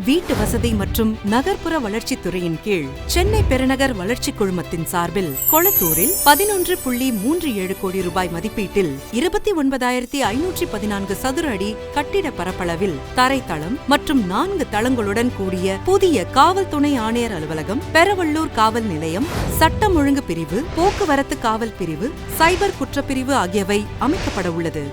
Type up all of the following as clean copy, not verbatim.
வீட்டு வசதி மற்றும் நகர்ப்புற வளர்ச்சித் துறையின் கீழ் சென்னை பெருநகர் வளர்ச்சிக் குழுமத்தின் சார்பில் கொளத்தூரில் 11.37 கோடி ரூபாய் மதிப்பீட்டில் 29,514 சதுர அடி கட்டிட பரப்பளவில் தரைத்தளம் மற்றும் 4 தளங்களுடன் கூடிய புதிய காவல் துணை ஆணையர் அலுவலகம், பெரவள்ளூர் காவல் நிலையம், சட்டம் ஒழுங்கு பிரிவு, போக்குவரத்து காவல் பிரிவு, சைபர் குற்றப்பிரிவு ஆகியவை அமைக்கப்பட உள்ளது.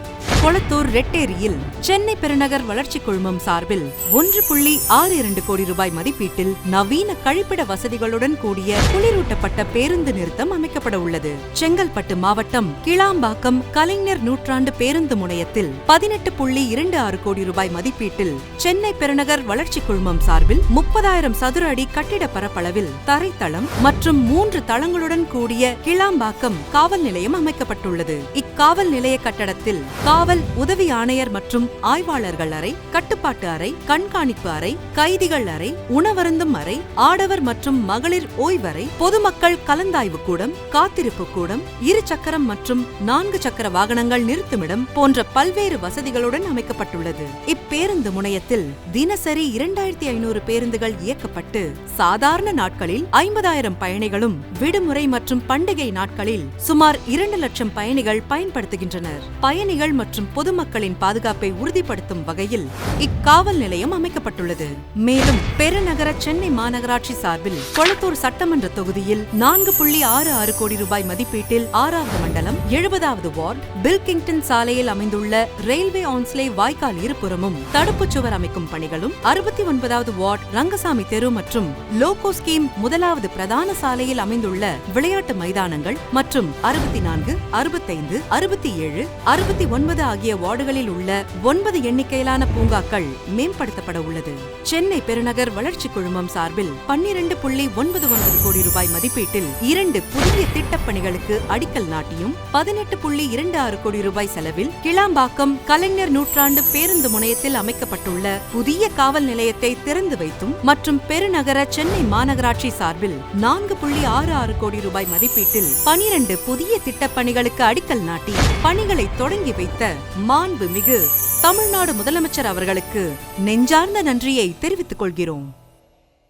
கொளத்தூர் ரெட்டேரியில் சென்னை பெருநகர் வளர்ச்சிக் குழுமம் சார்பில் 1.62 கோடி ரூபாய் மதிப்பீட்டில் நவீன கழிப்பிட வசதிகளுடன் கூடிய குளிரூட்டப்பட்ட பேருந்து நிறுத்தம் அமைக்கப்பட உள்ளது. செங்கல்பட்டு மாவட்டம் கிளாம்பாக்கம் கலைஞர் நூற்றாண்டு பேருந்து முனையத்தில் 18.26 கோடி ரூபாய் மதிப்பீட்டில் சென்னை பெருநகர் வளர்ச்சிக் குழுமம் சார்பில் 30,000 சதுர அடி கட்டிட பரப்பளவில் தரைத்தளம் மற்றும் 3 தளங்களுடன் கூடிய கிளாம்பாக்கம் காவல் நிலையம் அமைக்கப்பட்டுள்ளது. இக்காவல் நிலைய கட்டடத்தில் காவல் உதவி ஆணையர் மற்றும் ஆய்வாளர்கள் அறை, கட்டுப்பாட்டு அறை, கண்காணிப்பு அறை, கைதிகள் அறை, உணவருந்தும் அறை, ஆடவர் மற்றும் மகளிர் ஓய்வறை, பொதுமக்கள் கலந்தாய்வு கூடம், காத்திருப்பு கூடம், 2 சக்கரம் மற்றும் 4 சக்கர வாகனங்கள் நிறுத்துமிடம் போன்ற பல்வேறு வசதிகளுடன் அமைக்கப்பட்டுள்ளது. இப்பேருந்து முனையத்தில் தினசரி 2,500 பேருந்துகள் இயக்கப்பட்டு சாதாரண நாட்களில் 50,000 பயணிகளும், விடுமுறை மற்றும் பண்டிகை நாட்களில் சுமார் 2 லட்சம் பயணிகள் பயன்படுத்துகின்றனர். பயணிகள் மற்றும் பொதுமக்களின் பாதுகாப்பை உறுதிப்படுத்தும் வகையில் இக்காவல் நிலையம் அமைக்கப்பட்டுள்ளது. மேலும் பெருநகர சென்னை மாநகராட்சி சார்பில் கொளத்தூர் சட்டமன்ற தொகுதியில் 4.66 கோடி ரூபாய் மதிப்பீட்டில் 6வது மண்டலம் 70வது வார்டு பில்கிங்டன் சாலையில் அமைந்துள்ள ரயில்வே ஆன்ஸ்லே வாய்க்கால் இருபுறமும் தடுப்புச் சுவர் அமைக்கும் பணிகளும், 69வது வார்டு ரங்கசாமி தெரு மற்றும் லோகோ ஸ்கீம் 1வது பிரதான சாலையில் அமைந்துள்ள விளையாட்டு மைதானங்கள் மற்றும் 64, 65, 67, 69 ஆகிய வார்டுகளில் உள்ள 9 எண்ணிக்கையிலான பூங்காக்கள் மேம்படுத்தப்பட உள்ளது. சென்னை பெருநகர் வளர்ச்சிக் குழுமம் சார்பில் 12.99 கோடி ரூபாய் மதிப்பீட்டில் 2 புதிய திட்டப்பணிகளுக்கு அடிக்கல் நாட்டியும், 18.26 கோடி ரூபாய் செலவில் கிளாம்பாக்கம் கலைஞர் நூற்றாண்டு பேருந்து முனையத்தில் அமைக்கப்பட்டுள்ள புதிய காவல் நிலையத்தை திறந்து வைத்தும் மற்றும் பெருநகர சென்னை மாநகராட்சி சார்பில் 4.66 கோடி ரூபாய் மதிப்பீட்டில் 12 புதிய திட்டப்பணிகளுக்கு அடிக்கல் நாட்டி பணிகளை தொடங்கி வைத்த மாண்புமிகு தமிழ்நாடு முதலமைச்சர் அவர்களுக்கு நெஞ்சார்ந்த நன்றியை தெரிவித்துக் கொள்கிறோம்.